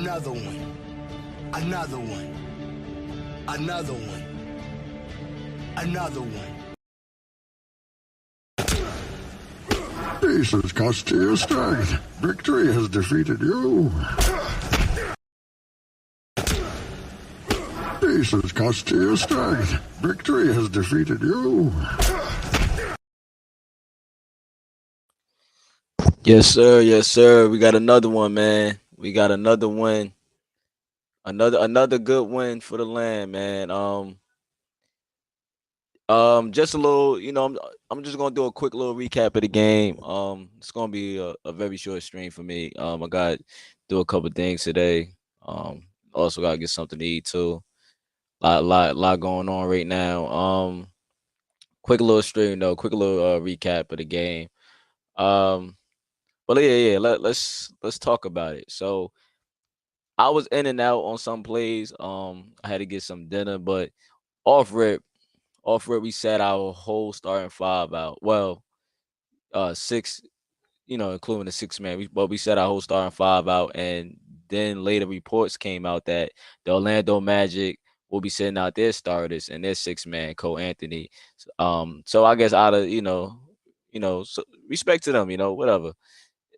Another one. Another one. Another one. Another one. Peace has cost you your strength. Victory has defeated you. Peace has cost you your strength. Victory has defeated you. Yes, sir. Yes, sir. We got another one, man. We got another win. Another good win for the land, man. Just a little, I'm just gonna do a quick little recap of the game. It's gonna be a very short stream for me. I got to do a couple things today. Also gotta get something to eat too. Lot going on right now. Quick little stream though. Quick little recap of the game. But yeah. Let's talk about it. So I was in and out on some plays. I had to get some dinner, but off rip, we sat our whole starting five out. Well, six, including the 6 man. But we set our whole starting five out, and then later reports came out that the Orlando Magic will be sitting out their starters and their 6 man, Cole Anthony. So I guess out of so respect to them, whatever.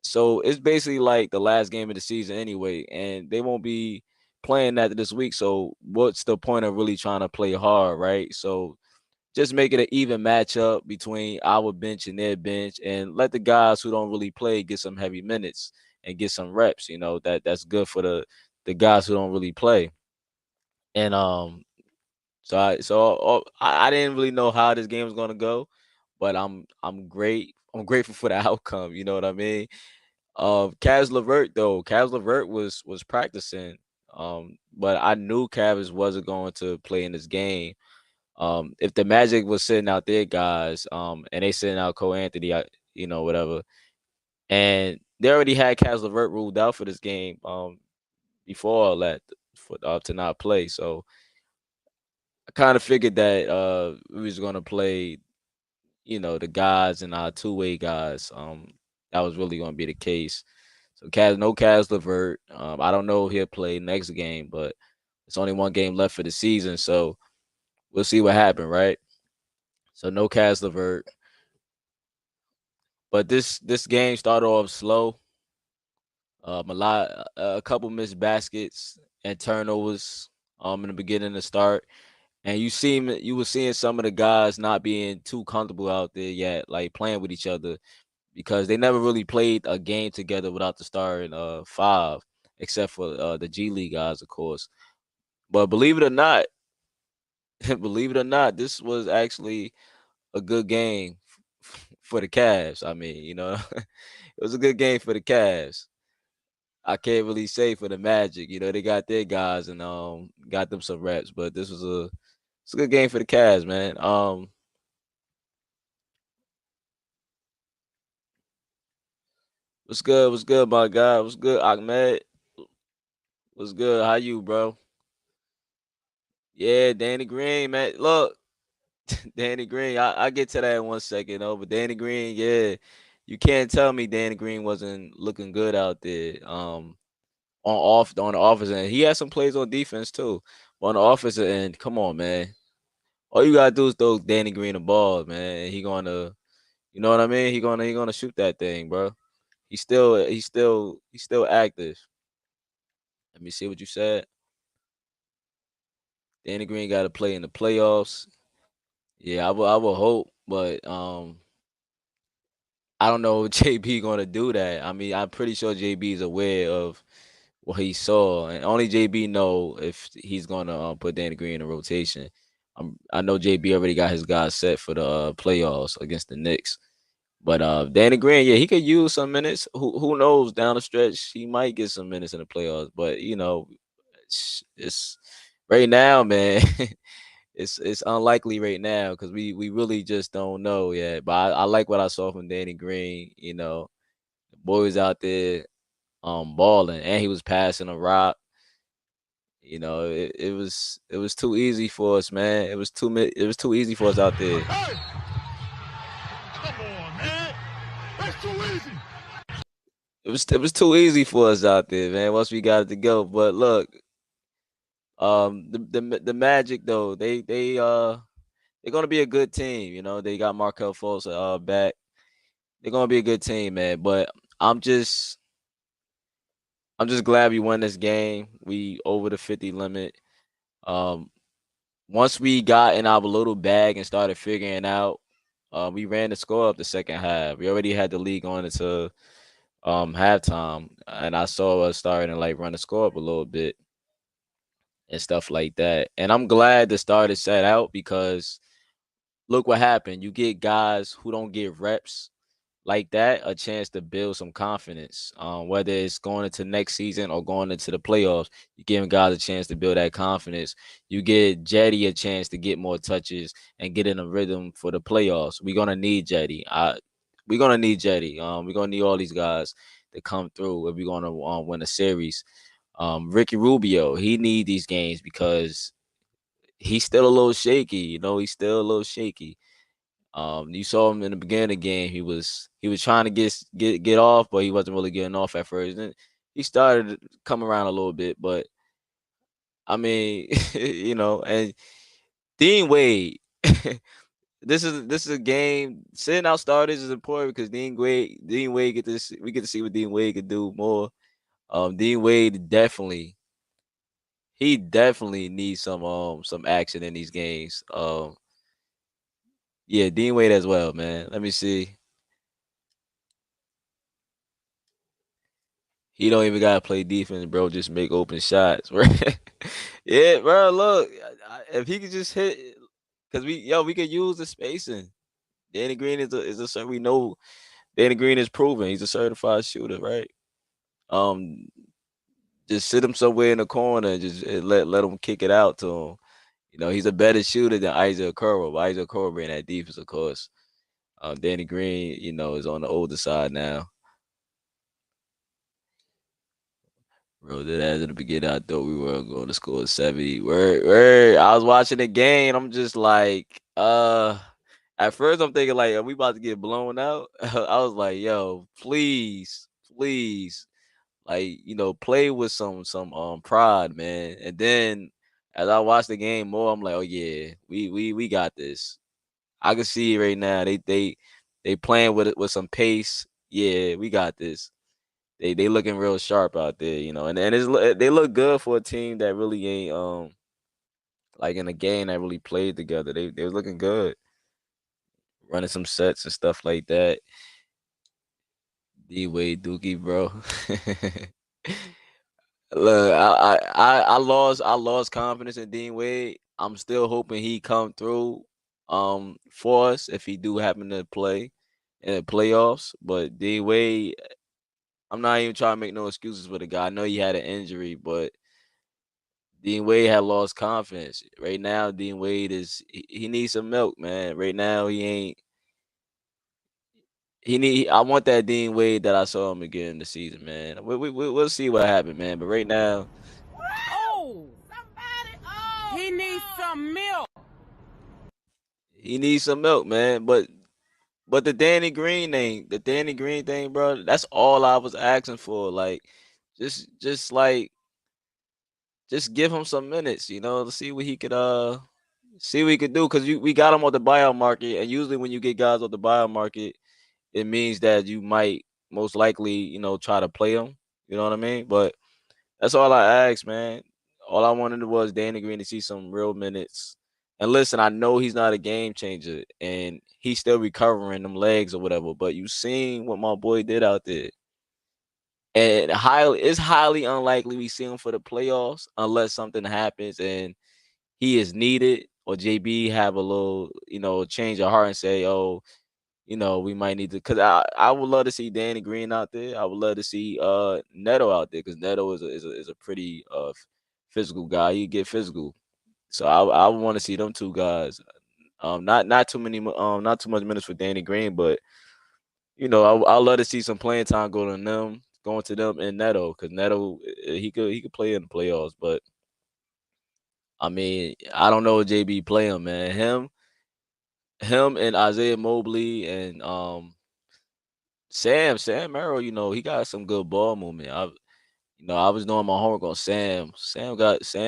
So it's basically like the last game of the season anyway, and they won't be playing that this week. So what's the point of really trying to play hard, right? So just make it an even matchup between our bench and their bench, and let the guys who don't really play get some heavy minutes and get some reps. That's good for the guys who don't really play. And I didn't really know how this game was gonna go, but I'm great. I'm grateful for the outcome. You know what I mean? Cavs LeVert was practicing. But I knew Cavs wasn't going to play in this game. If the Magic was sitting out there, guys, and they sitting out Cole Anthony, whatever, and they already had Cavs LeVert ruled out for this game, before all that, to not play. So I kind of figured that we was gonna play, the guys and our two-way guys. That was really gonna be the case. So no Cavs LeVert. I don't know if he'll play next game, but it's only one game left for the season, so we'll see what happens, right? So no Cavs LeVert. But this game started off slow. A couple missed baskets and turnovers in the beginning to start. And you were seeing some of the guys not being too comfortable out there yet, like playing with each other, because they never really played a game together without the starting five, except for the G League guys, of course. But believe it or not, this was actually a good game for the Cavs. I mean, it was a good game for the Cavs. I can't really say for the Magic. They got their guys and got them some reps, but it's a good game for the Cavs, man. What's good? What's good, my guy? What's good, Ahmed? What's good? How you, bro? Yeah, Danny Green, man. Look, Danny Green. I get to that in 1 second, though. But Danny Green, yeah, you can't tell me Danny Green wasn't looking good out there. On the offensive end, he had some plays on defense too. But on the offensive end, come on, man. All you gotta do is throw Danny Green the ball, man. And he gonna, you know what I mean? He gonna shoot that thing, bro. He's still active. Let me see what you said. Danny Green got to play in the playoffs. Yeah, I will hope, but I don't know if JB gonna do that. I mean, I'm pretty sure JB is aware of what he saw, and only JB know if he's gonna put Danny Green in a rotation. I know JB already got his guys set for the playoffs against the Knicks. But Danny Green, yeah, he could use some minutes. Who knows? Down the stretch, he might get some minutes in the playoffs. But it's right now, man. It's unlikely right now because we really just don't know yet. But I like what I saw from Danny Green. The boy was out there balling, and he was passing a rock. It was too easy for us, man. It was too easy for us out there. Hey! Come on, man. That's too easy. it was too easy for us out there, man. Once we got it to go, but look, the Magic though, they're gonna be a good team. You know, they got Markel Fultz back. They're gonna be a good team, man. But I'm just I'm just glad we won this game. We over the 50 limit. Um, Once we got in our little bag and started figuring out, we ran the score up the second half. We already had the lead going into halftime, and I saw us starting to like run the score up a little bit and stuff like that. And I'm glad the start is set out because look what happened. You get guys who don't get reps like that a chance to build some confidence. Whether it's going into next season or going into the playoffs, you giving guys a chance to build that confidence. You get Jetty a chance to get more touches and get in a rhythm for the playoffs. We're gonna need Jetty. We're gonna need Jetty. We're gonna need all these guys to come through if we're gonna win a series. Ricky Rubio, he need these games because he's still a little shaky. You know, he's still a little shaky. You saw him in the beginning of the game. He was trying to get off, but he wasn't really getting off at first. And he started to come around a little bit, but I mean, and Dean Wade. This is a game. Sitting out starters is important because Dean Wade we get to see what Dean Wade could do more. Dean Wade definitely needs some action in these games. Yeah, Dean Wade as well, man. Let me see. He don't even gotta play defense, bro. Just make open shots, right? Yeah, bro. Look, if he could just hit, cause we could use the spacing. Danny Green we know Danny Green is proven he's a certified shooter, right? Um, just sit him somewhere in the corner and just let him kick it out to him. You know, he's a better shooter than Isaac Okoro, but Isaac Okoro in that defense, of course. Danny Green, is on the older side now. Bro, that as in the beginning, I thought we were going to score 70. Where I was watching the game, I'm just like, at first I'm thinking like, are we about to get blown out? I was like, yo, please, please, like, play with some pride, man. And then as I watch the game more, I'm like, oh yeah, we got this. I can see it right now. They playing with some pace. Yeah, we got this. They looking real sharp out there, and they look good for a team that really ain't like in a game that really played together. They was looking good, running some sets and stuff like that. D Wade Dookie, bro. Look, I lost confidence in Dean Wade. I'm still hoping he come through for us if he do happen to play in the playoffs. But Dean Wade, I'm not even trying to make no excuses for the guy. I know he had an injury, but Dean Wade had lost confidence. Right now, Dean Wade he needs some milk, man. Right now, he ain't. I want that Dean Wade that I saw him again in the season, man. We'll see what happened, man. But right now, Oh, somebody! Oh, he needs some milk. he needs some milk, man. But the Danny Green thing, bro. That's all I was asking for. Like, just like just give him some minutes, to see what he could do. Because we got him on the buyout market, and usually when you get guys on the buyout market, it means that you might most likely, try to play them. You know what I mean? But that's all I asked, man. All I wanted was Danny Green to see some real minutes. And listen, I know he's not a game changer and he's still recovering them legs or whatever, but you seen what my boy did out there. And it's highly unlikely we see him for the playoffs unless something happens and he is needed or JB have a little, change of heart and say, oh, we might need to, because I would love to see Danny Green out there. I would love to see Neto out there because Neto is a pretty physical guy. He get physical, so I would want to see them two guys. Not too many not too much minutes for Danny Green, but I love to see some playing time going to them and Neto because Neto he could play in the playoffs, but I mean I don't know if JB play him, man. Him and Isaiah Mobley and Sam Merrill, he got some good ball movement. I was doing my homework on Sam. Sam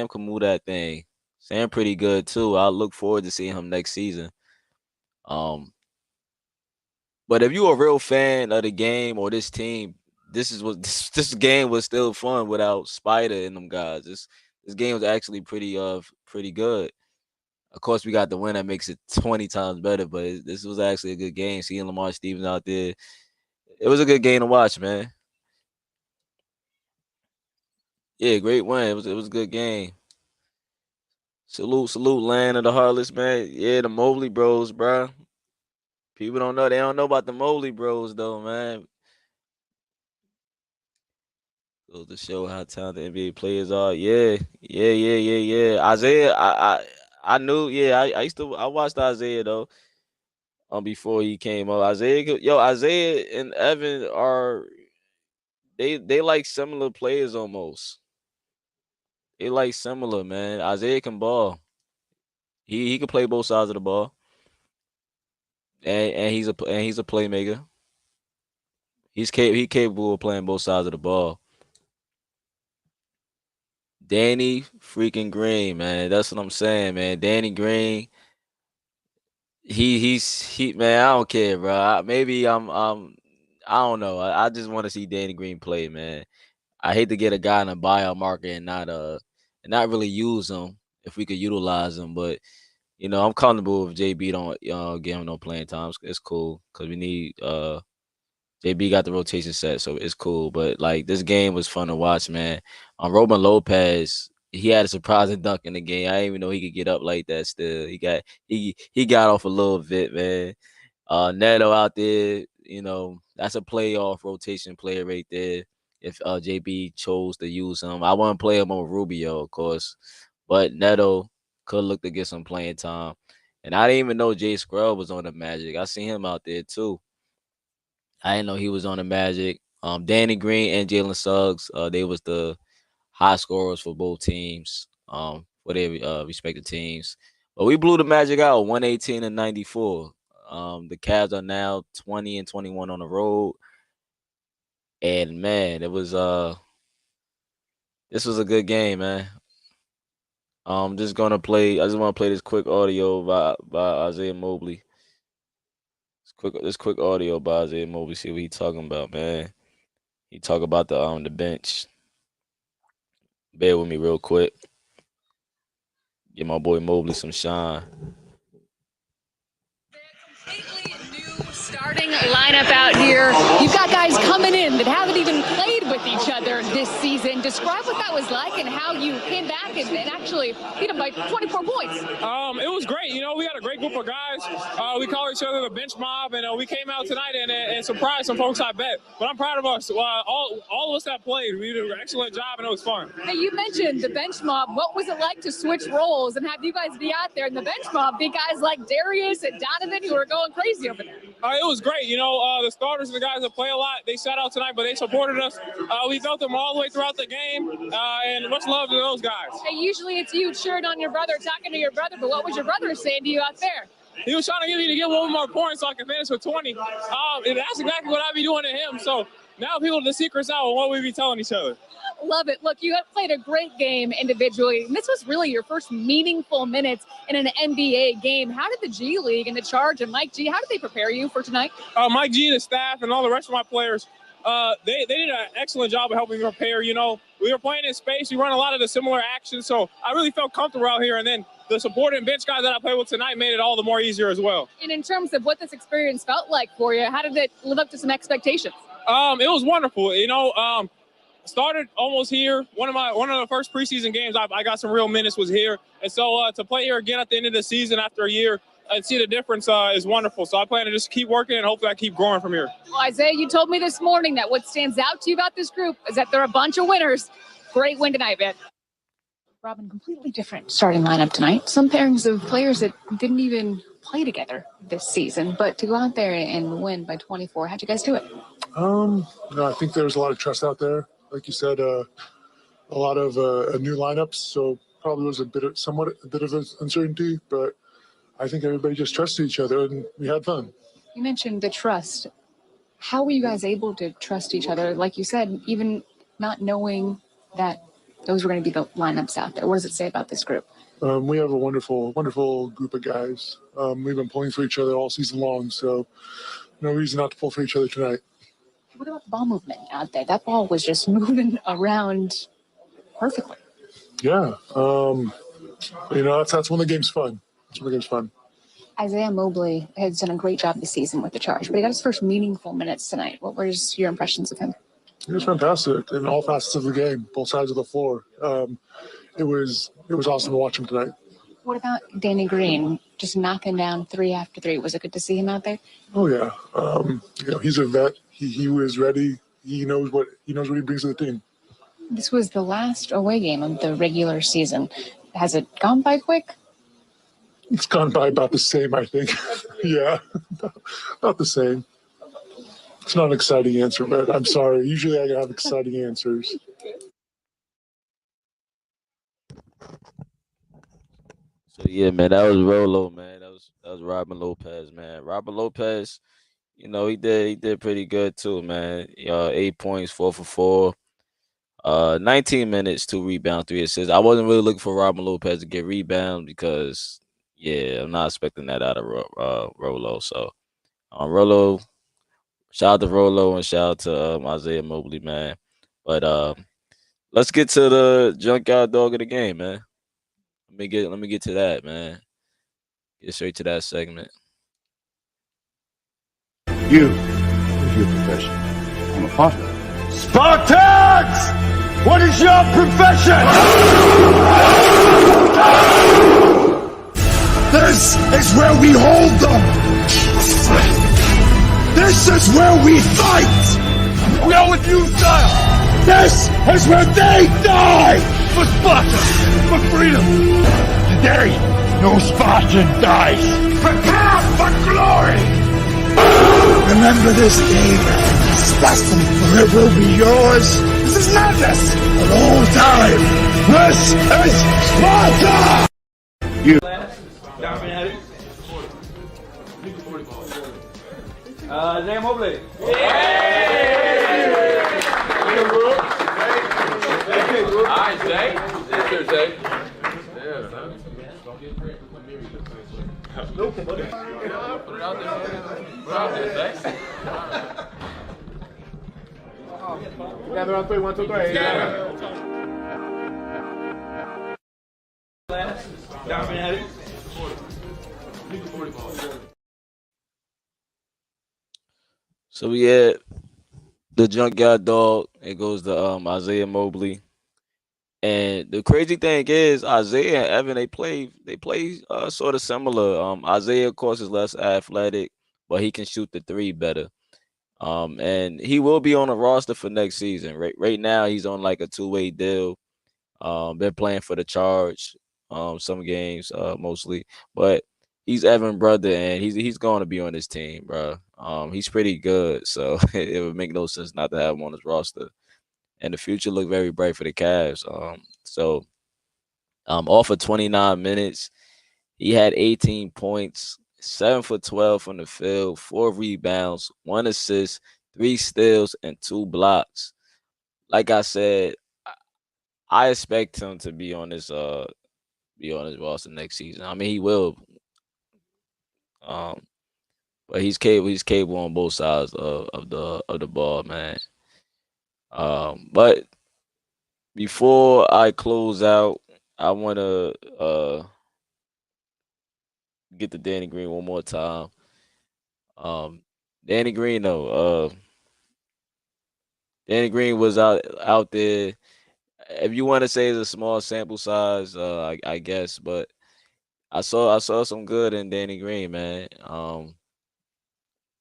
can move that thing. Sam pretty good too. I look forward to seeing him next season. But if you're a real fan of the game or this team, this is what this game was still fun without Spider and them guys. This game was actually pretty good. Of course, we got the win that makes it 20 times better, but this was actually a good game. Seeing Lamar Stevens out there, it was a good game to watch, man. Yeah, great win. It was a good game. Salute, land of the Heartless, man. Yeah, the Mobley Bros, bro. People don't know. They don't know about the Mobley Bros, though, man. Goes to show how talented NBA players are. Yeah. Isaiah, I knew. Yeah, I watched Isaiah though. Before he came up, Isaiah and Evan are they like similar players almost. They like similar, man. Isaiah can ball. He can play both sides of the ball, and he's a playmaker. He capable of playing both sides of the ball. Danny freaking Green, man. That's what I'm saying, man. Danny Green. He man, I don't care, bro. Maybe I don't know. I just want to see Danny Green play, man. I hate to get a guy in a buyout market and not really use him if we could utilize him, but I'm comfortable if JB don't give him no playing time. It's cool because we need JB got the rotation set, so it's cool. But like this game was fun to watch, man. Robin Lopez, he had a surprising dunk in the game. I didn't even know he could get up like that. Still, he got off a little bit, man. Neto out there, that's a playoff rotation player right there. If JB chose to use him, I wouldn't play him over Rubio, of course, but Neto could look to get some playing time. And I didn't even know Jay Scrub was on the Magic. I seen him out there too. I didn't know he was on the Magic. Danny Green and Jalen Suggs, they was the high scorers for both teams, for their respective teams. But we blew the Magic out 118-94. The Cavs are now 20-21 on the road. And man, this was a good game, man. I just want to play this quick audio by Isaiah Mobley. This quick audio by Isaiah Mobley. See what he talking about, man. He talk about the bench. Bear with me real quick. Give my boy Mobley some shine. Starting lineup out here. You've got guys coming in that haven't even played with each other this season. Describe what that was like and how you came back and actually beat them by 24 points. It was great. We had a great group of guys. We call each other the bench mob, and we came out tonight and surprised some folks, I bet. But I'm proud of us. All of us that played, we did an excellent job, and it was fun. Hey, you mentioned the bench mob. What was it like to switch roles and have you guys be out there in the bench mob, be guys like Darius and Donovan who are going crazy over there? It was great. The starters and the guys that play a lot, they sat out tonight, but they supported us. We felt them all the way throughout the game, and much love to those guys. Hey, usually it's you cheering on your brother, talking to your brother, but what was your brother saying to you out there? He was trying to get me to get one more point so I can finish with 20. And that's exactly what I'd be doing to him. So now people, the secret's out on what we be telling each other. Love it. Look, you have played a great game individually. And this was really your first meaningful minutes in an NBA game. How did the G League and the Charge and Mike G, how did they prepare you for tonight? Mike G, the staff, and all the rest of my players, they did an excellent job of helping me prepare. We were playing in space. We run a lot of the similar actions. So I really felt comfortable out here. And then the supporting bench guys that I played with tonight made it all the more easier as well. And in terms of what this experience felt like for you, how did it live up to some expectations? It was wonderful. Started almost here. One of the first preseason games I got some real minutes was here. And so to play here again at the end of the season after a year and see the difference is wonderful. So I plan to just keep working and hopefully I keep growing from here. Well, Isaiah, you told me this morning that what stands out to you about this group is that they're a bunch of winners. Great win tonight, man. Robin, completely different starting lineup tonight. Some pairings of players that didn't even play together this season, but to go out there and win by 24, how'd you guys do it? I think there was a lot of trust out there. Like you said, a lot of new lineups, so probably was a bit of uncertainty, but I think everybody just trusted each other and we had fun. You mentioned the trust. How were you guys able to trust each other? Like you said, even not knowing that those were going to be the lineups out there. What does it say about this group? We have a wonderful, wonderful group of guys. We've been pulling for each other all season long, so no reason not to pull for each other tonight. What about the ball movement out there? That ball was just moving around perfectly. Yeah. That's when the game's fun. That's when the game's fun. Isaiah Mobley has done a great job this season with the Charge, but he got his first meaningful minutes tonight. What were your impressions of him? He was fantastic in all facets of the game, both sides of the floor. It was awesome to watch him tonight. What about Danny Green, just knocking down 3 after 3? Was it good to see him out there? Oh yeah, he's a vet. He was ready. He knows what he brings to the team. This was the last away game of the regular season. Has it gone by quick? It's gone by about the same, I think. Yeah, about the same. It's not an exciting answer, but I'm sorry. Usually I have exciting answers. So yeah, man, that was Rolo, man. That was Robin Lopez, man. Robin Lopez, he did pretty good too, man. 8 points, 4 for 4. 19 minutes, 2 rebounds, 3 assists. I wasn't really looking for Robin Lopez to get rebounds because, I'm not expecting that out of Rolo. So, Rolo, shout out to Rolo and shout out to Isaiah Mobley, man. But let's get to the junkyard dog of the game, man. Let me get to that, man. Get straight to that segment. You, what's your profession? I'm a potter. Spartans! What is your profession? This is where we hold them. This is where we fight. We are with you, sire. This is where they die for Sparta, for freedom. Today, no Spartan dies. Prepare for glory. Remember this day, Spartan, for it will be yours. This is madness for the whole time. This is Sparta. You. Isaiah Mobley. Alright, Zay. Yes, sir, Zay. Put it out there. Put it out there, Zay. Gather on 3, 1, 2, 3. So we had the junkyard dog. It goes to Isaiah Mobley. And the crazy thing is Isaiah and Evan, they play sort of similar. Isaiah, of course, is less athletic, but he can shoot the 3 better. And he will be on a roster for next season. Right now, he's on like a 2-way deal. Been playing for the Charge, some games, mostly. But he's Evan's brother, and he's going to be on this team, bro. He's pretty good, so it would make no sense not to have him on his roster. And the future looked very bright for the Cavs. Off of 29 minutes, he had 18 points, 7 for 12 from the field, 4 rebounds, 1 assist, 3 steals, and 2 blocks. Like I said, I expect him to be on his roster next season. I mean, he will. But he's capable on both sides of the ball, man. But before I close out, I want to get to Danny Green one more time. Danny Green, though. Danny Green was out there. If you want to say it's a small sample size, I guess, but I saw some good in Danny Green, man.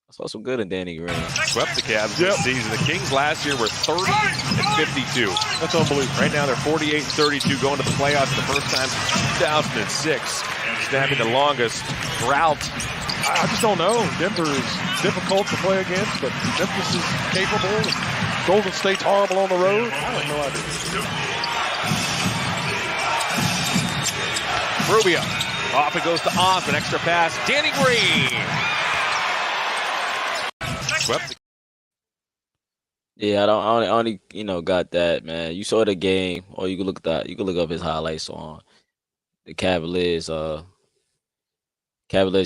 I saw some good in Danny Green. Swept the Cavs this season. The Kings last year were 30 and 52. That's unbelievable. Right now they're 48 and 32, going to the playoffs for the first time since 2006. Snapping the longest drought. I just don't know. Denver is difficult to play against, but Memphis is capable. Golden State's horrible on the road. I have no idea. Rubio. Off it goes to Osman. Extra pass. Danny Green. Swept the Yeah, I only got that, man. You saw the game, or you could look at that. You could look up his highlights on the Cavaliers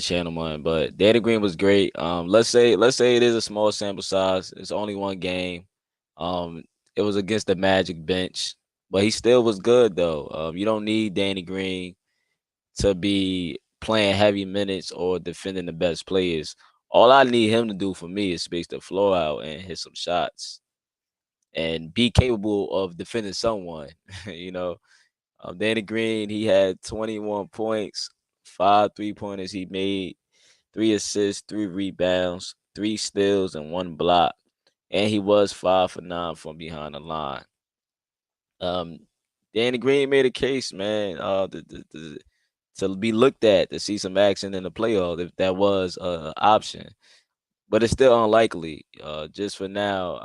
channel one. But Danny Green was great. Let's say it is a small sample size. It's only one game. Um, it was against the Magic bench, but he still was good though. You don't need Danny Green to be playing heavy minutes or defending the best players. All I need him to do for me is space the floor out and hit some shots and be capable of defending someone. you know, Danny Green, he had 21 points, 5 3-pointers he made, 3 assists, 3 rebounds, 3 steals, and 1 block. And he was 5 for 9 from behind the line. Um, Danny Green made a case, man, to be looked at to see some action in the playoffs if that was an option. But it's still unlikely. Just for now,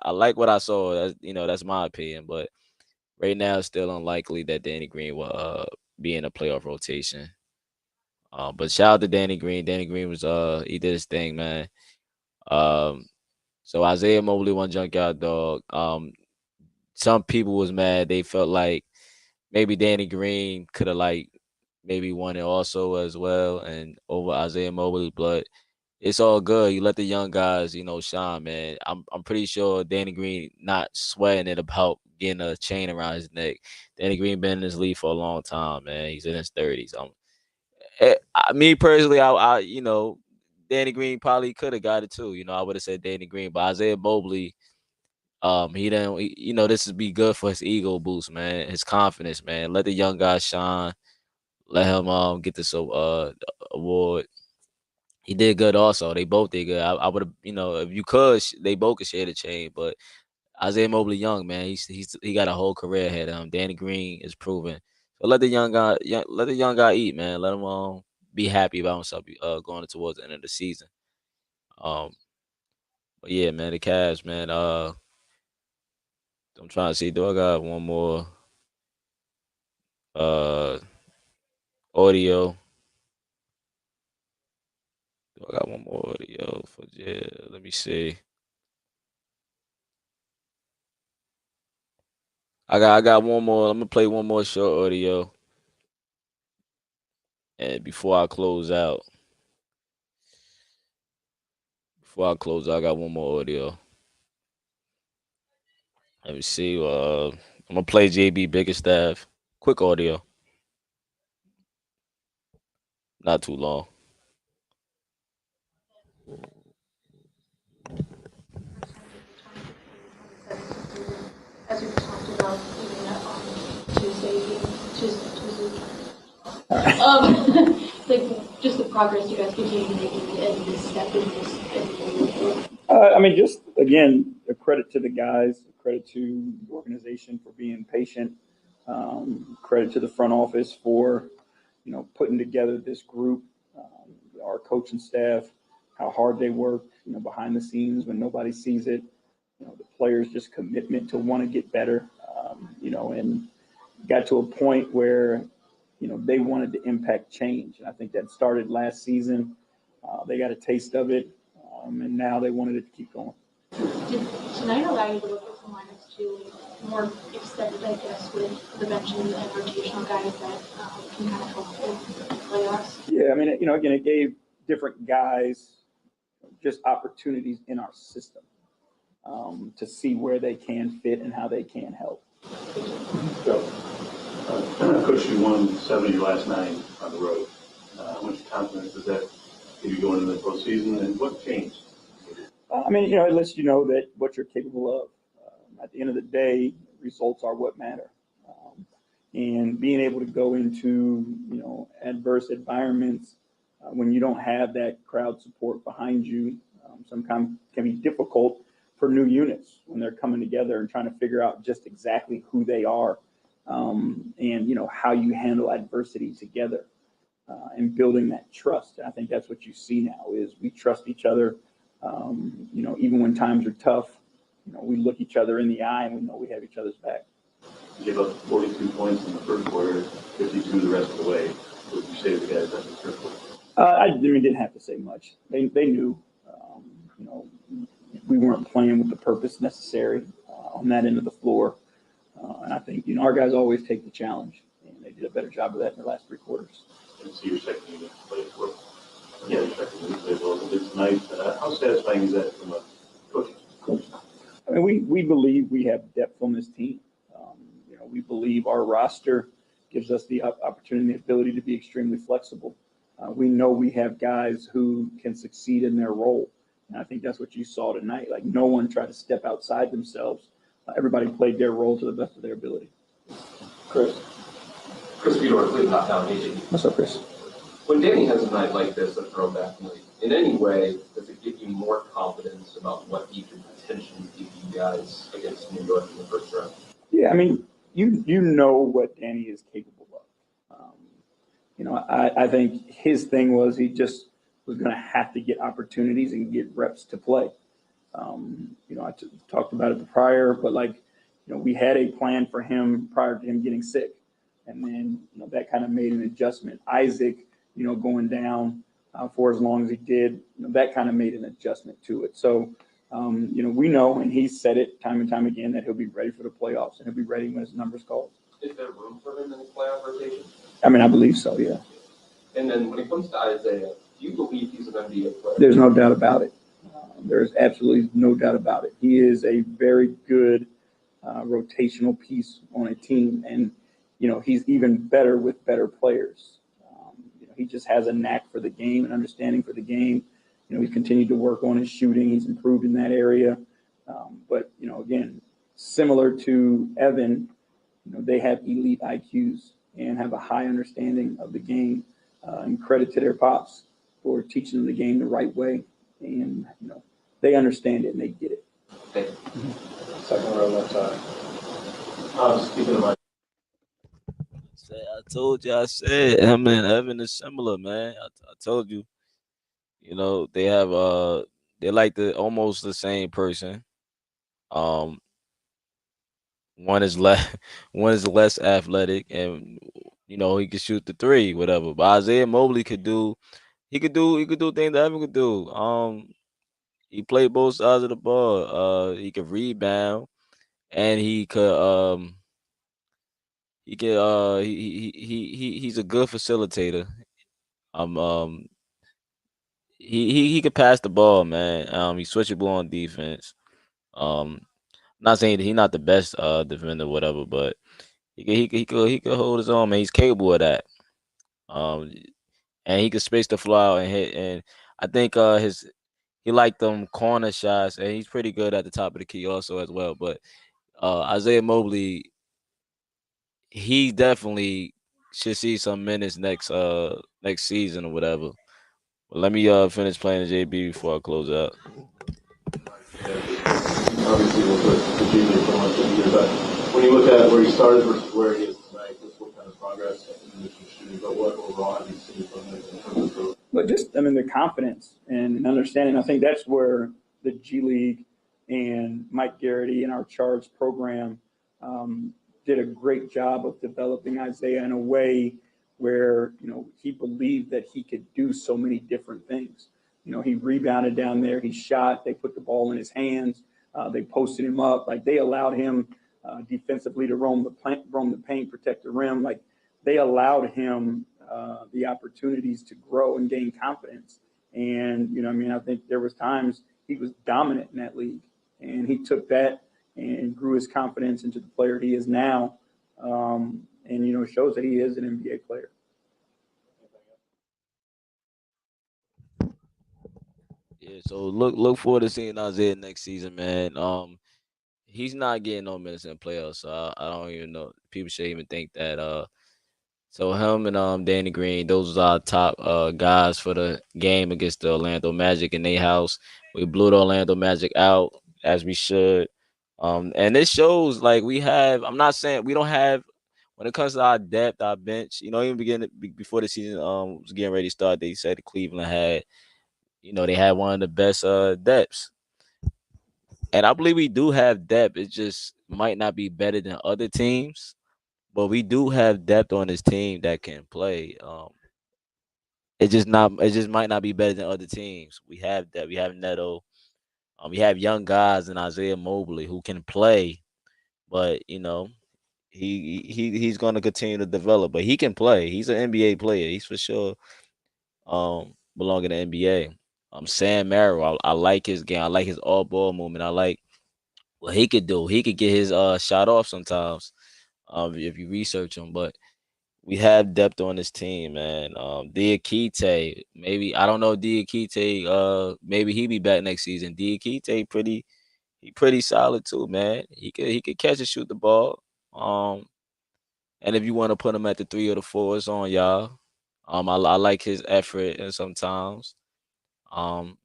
I like what I saw. That's my opinion. But right now, it's still unlikely that Danny Green will be in a playoff rotation. But shout out to Danny Green. Danny Green was he did his thing, man. Um, so Isaiah Mobley won Junkyard Dog. Some people was mad. They felt like maybe Danny Green could have maybe won it also as well and over Isaiah Mobley, but it's all good. You let the young guys, shine, man. I'm pretty sure Danny Green not sweating it about getting a chain around his neck. Danny Green been in this league for a long time, man. He's in his 30s. Me personally, Danny Green probably could have got it too. I would have said Danny Green, but Isaiah Mobley, he didn't. This would be good for his ego boost, man. His confidence, man. Let the young guy shine. Let him get this award. He did good also. They both did good. I would have, if you could, they both could share the chain. But Isaiah Mobley young, man, he got a whole career ahead of him. Danny Green is proven. So let the young guy eat, man. Let him be happy about himself going towards the end of the season. Um, but yeah, man, the Cavs, man. I'm trying to see. Do I got one more uh audio? Do I got one more audio for Let me see. I got one more. I'm gonna play one more short audio, and before I close out, I got one more audio. Let me see. I'm gonna play JB Bickerstaff. Quick audio, not too long. As we talked about even Tuesday, like just the progress you guys continue to make and the step in this. I mean, just again, a credit to the guys, a credit to the organization for being patient, credit to the front office for, putting together this group, our coaching staff, how hard they work, behind the scenes when nobody sees it. The players' just commitment to want to get better, and got to a point where, they wanted to impact change. And I think that started last season. They got a taste of it, and now they wanted it to keep going. Did tonight allow you to look at some lineups to more extended, I guess, with the bench and rotational guys that can kind of help with the playoffs? Yeah, I mean, again, it gave different guys just opportunities in our system to see where they can fit and how they can help. Coach, you won 70 last night on the road. How much confidence does that give you going into the postseason, and what changed? I mean, it lets you know that what you're capable of. At the end of the day, results are what matter. And being able to go into, adverse environments when you don't have that crowd support behind you, sometimes can be difficult for new units when they're coming together and trying to figure out just exactly who they are, and, how you handle adversity together, and building that trust. And I think that's what you see now is we trust each other. Even when times are tough, we look each other in the eye and we know we have each other's back. You gave up 42 points in the first quarter, 52 the rest of the way. What did you say to the guys after the first quarter? I didn't have to say much. They knew, we weren't playing with the purpose necessary on that end of the floor. And I think, our guys always take the challenge, and they did a better job of that in the last three quarters. And so your second unit plays well. Yeah, your second unit plays well. It's nice. How satisfying is that from a coach? I mean, we believe we have depth on this team. We believe our roster gives us the opportunity and the ability to be extremely flexible. We know we have guys who can succeed in their role. And I think that's what you saw tonight. Like, no one tried to step outside themselves. Everybody played their role to the best of their ability. Chris Fedor, Cleveland Foundation. What's up, Chris? When Danny has a night like this, a throwback night, in any way, does it give you more confidence about what he could potentially give you guys against New York in the first round? Yeah, I mean, you know what Danny is capable of. I think his thing was he just was going to have to get opportunities and get reps to play. I talked about it prior, but we had a plan for him prior to him getting sick. And then, that kind of made an adjustment. Isaac, going down for as long as he did, that kind of made an adjustment to it. So, we know, and he's said it time and time again, that he'll be ready for the playoffs and he'll be ready when his number's called. Is there room for him in the playoff rotation? I mean, I believe so, yeah. And then when it comes to Isaiah, do you believe he's an NBA player? There's no doubt about it. There's absolutely no doubt about it. He is a very good rotational piece on a team, and he's even better with better players. He just has a knack for the game, an understanding for the game. He's continued to work on his shooting. He's improved in that area. But again, similar to Evan, they have elite IQs and have a high understanding of the game. And credit to their pops for teaching them the game the right way. And, they understand it and they get it. Okay. Second row left side. Just keeping in mind. I told you, I said, him and Evan is similar, man. I told you, they have, they're like almost the same person. One is less athletic, and he can shoot the three, whatever. But Isaiah Mobley could do things that Evan could do. He played both sides of the ball. He could rebound, and he's a good facilitator. He could pass the ball, man. He's switchable on defense. Not saying that he's not the best defender, whatever, but he could hold his own, man. He's capable of that. And he could space the floor out and hit. And I think he liked them corner shots, and he's pretty good at the top of the key also as well. But Isaiah Mobley, he definitely should see some minutes next season or whatever. But let me finish playing the JB before I close out. Obviously, we'll put the G League so much in here, but when you look at where he started versus where he is tonight, just what kind of progress in addition to shooting, but what overall have you seen from him in terms of growth? But just, the confidence and understanding, I think that's where the G League and Mike Garrity and our Charge program did a great job of developing Isaiah in a way where, he believed that he could do so many different things. He rebounded down there, he shot, they put the ball in his hands, they posted him up, they allowed him defensively to roam the paint, protect the rim. They allowed him the opportunities to grow and gain confidence. And, I think there was times he was dominant in that league, and he took that and grew his confidence into the player he is now. And, shows that he is an NBA player. Yeah, so look forward to seeing Isaiah next season, man. He's not getting no minutes in the playoffs, so I don't even know. People should even think that. So him and Danny Green, those are our top guys for the game against the Orlando Magic in their house. We blew the Orlando Magic out as we should. And this shows we have. I'm not saying we don't have. When it comes to our depth, our bench, even before the season was getting ready to start, they said Cleveland had, they had one of the best depths. And I believe we do have depth. It just might not be better than other teams, but we do have depth on this team that can play. It just might not be better than other teams. We have that. We have Neto. We have young guys in Isaiah Mobley who can play, but he's going to continue to develop. But he can play. He's an NBA player. He's for sure belong in the NBA. Sam Merrill, I like his game. I like his all ball movement. I like what he could do. He could get his shot off sometimes. If you research him, but we have depth on this team, man. Diakite, maybe I don't know Diakite. Maybe he be back next season. Diakite pretty solid too, man. He could catch and shoot the ball. And if you want to put him at the 3 or the 4, it's on y'all. I like his effort and sometimes. Um,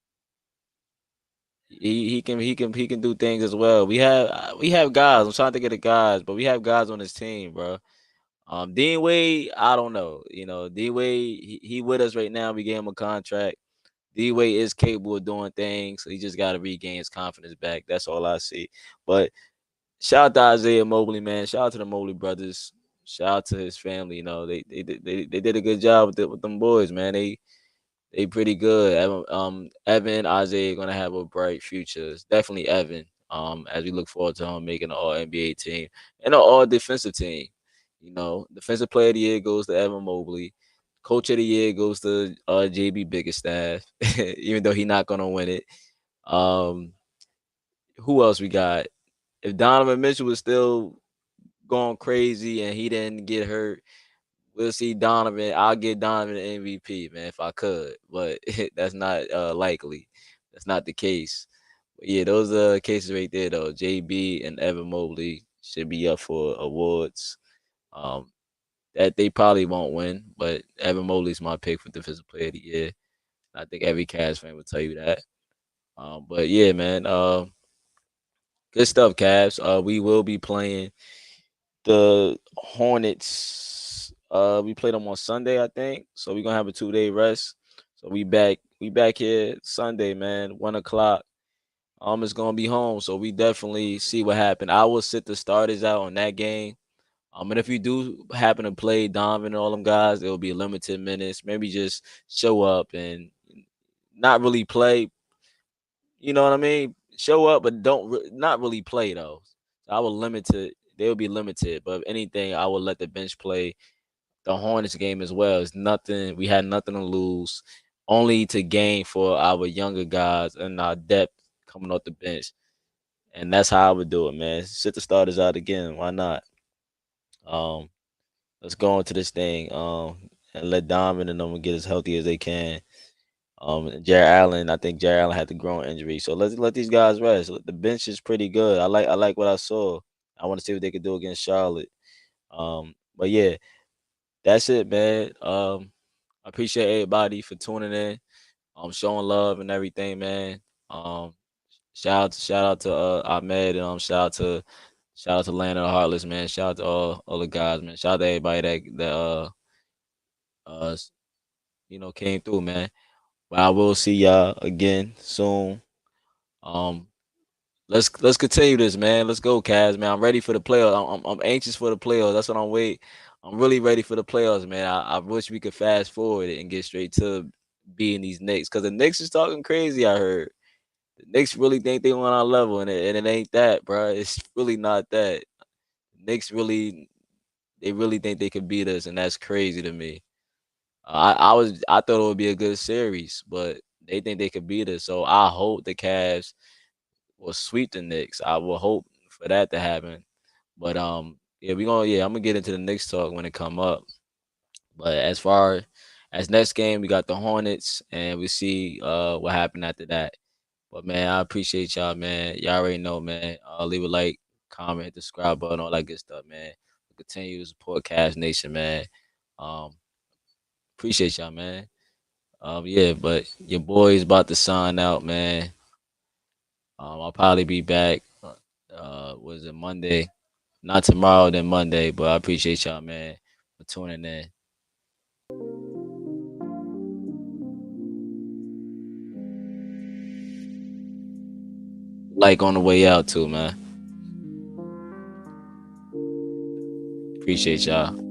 he can do things as well. We have guys. I'm trying to think of the guys, but we have guys on this team, bro. Dean Wade, I don't know. Dean Wade, he with us right now. We gave him a contract. D Wade is capable of doing things. So he just got to regain his confidence back. That's all I see. But shout out to Isaiah Mobley, man. Shout out to the Mobley brothers. Shout out to his family. They did a good job with them boys, man. They pretty good. Evan, Isaiah gonna have a bright future. It's definitely Evan. As we look forward to him making an All NBA team and an All Defensive team. Defensive Player of the Year goes to Evan Mobley. Coach of the Year goes to JB Bickerstaff, even though he's not gonna win it. Um, who else we got? If Donovan Mitchell was still going crazy and he didn't get hurt, we'll see Donovan. I'll get Donovan an MVP, man, if I could, but that's not likely. That's not the case. But yeah, those are cases right there, though. JB and Evan Mobley should be up for awards. Um, that they probably won't win, but Evan Mobley's my pick for Defensive Player of the Year. I think every Cavs fan would tell you that. But yeah, man, good stuff, Cavs. We will be playing the Hornets. We played them on Sunday, I think. So we're gonna have a 2-day rest. So we back here Sunday, man, 1 o'clock. It's gonna be home. So we definitely see what happened. I will sit the starters out on that game. And if you do happen to play Donovan and all them guys, it'll be limited minutes. Maybe just show up and not really play. You know what I mean? Show up, but not really play though. I will limit it. They'll be limited, but if anything, I will let the bench play the Hornets game as well. It's nothing. We had nothing to lose, only to gain for our younger guys and our depth coming off the bench. And that's how I would do it, man. Sit the starters out again. Why not? Um, let's go into this thing. And let Donovan and them get as healthy as they can. Jared Allen, I think Jared Allen had the groin injury, so let's let these guys rest. The bench is pretty good. I like what I saw. I want to see what they could do against Charlotte. But yeah, that's it, man. I appreciate everybody for tuning in, showing love and everything, man. Um, shout out to Ahmed and shout out to Land of the Heartless, man. Shout out to all the guys, man. Shout out to everybody uh came through, man. But I will see y'all again soon. Um, let's continue this, man. Let's go, Cavs, man. I'm ready for the playoffs. I'm anxious for the playoffs. That's what I'm waiting. I'm really ready for the playoffs, man. I wish we could fast forward it and get straight to beating these Knicks, because the Knicks is talking crazy. I heard the Knicks really think they on our level, and it ain't that, bro. It's really not that. Knicks really think they could beat us, and that's crazy to me. I thought it would be a good series, but they think they could beat us. So I hope the Cavs will sweep the Knicks. I will hope for that to happen. But I'm gonna get into the Knicks talk when it come up. But as far as next game, we got the Hornets, and we see what happened after that. But man, I appreciate y'all, man. Y'all already know, man. Leave a like, comment, hit the subscribe button, all that good stuff, man. Continue to support Cavs Nation, man. Um, Appreciate y'all, man. Yeah, but your boy's about to sign out, man. I'll probably be back. Was it Monday? Not tomorrow, then Monday. But I appreciate y'all, man, for tuning in. Like on the way out too, man. Appreciate y'all.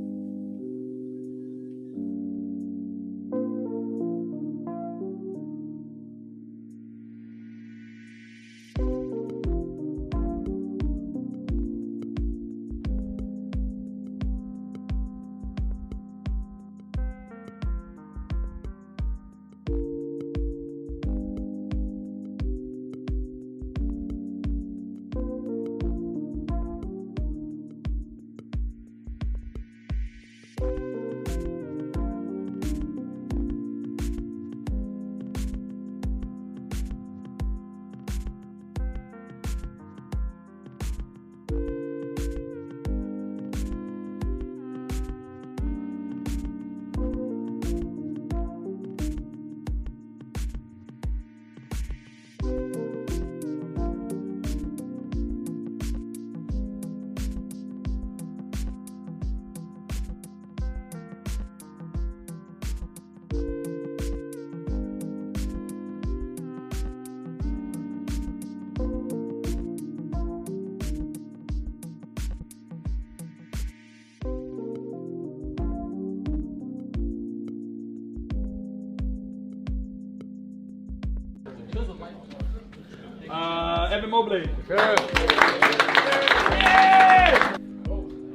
Mobley.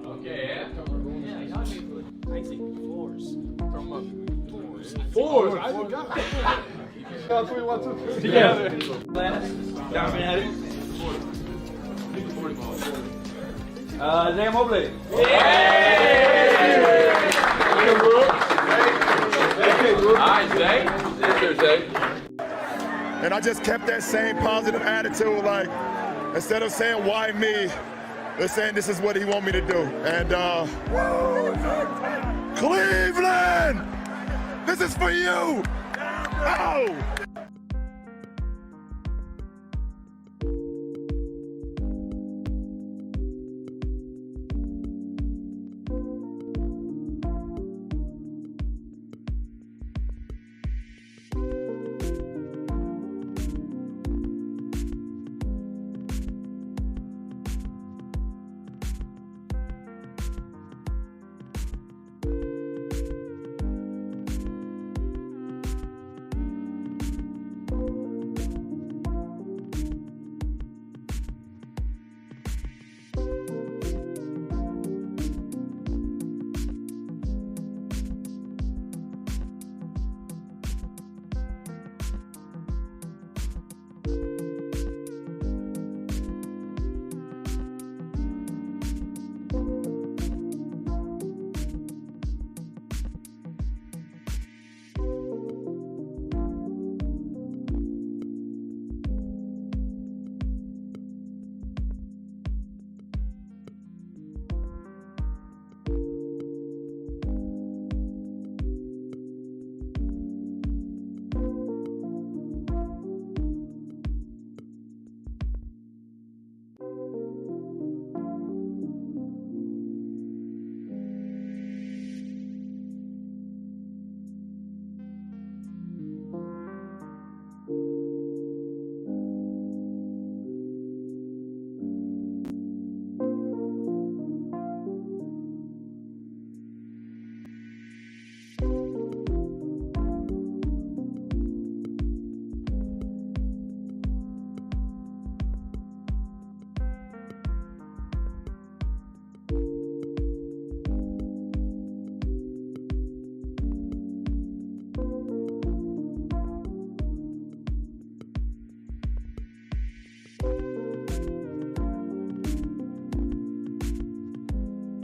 Okay, Fours. I forgot. 3, 1, 2, 3. Together. Isaiah Mobley. Alright, Zay. This Zay. And I just kept that same positive attitude, like, instead of saying, why me, they're saying this is what he want me to do. And, Cleveland, this is for you. Oh!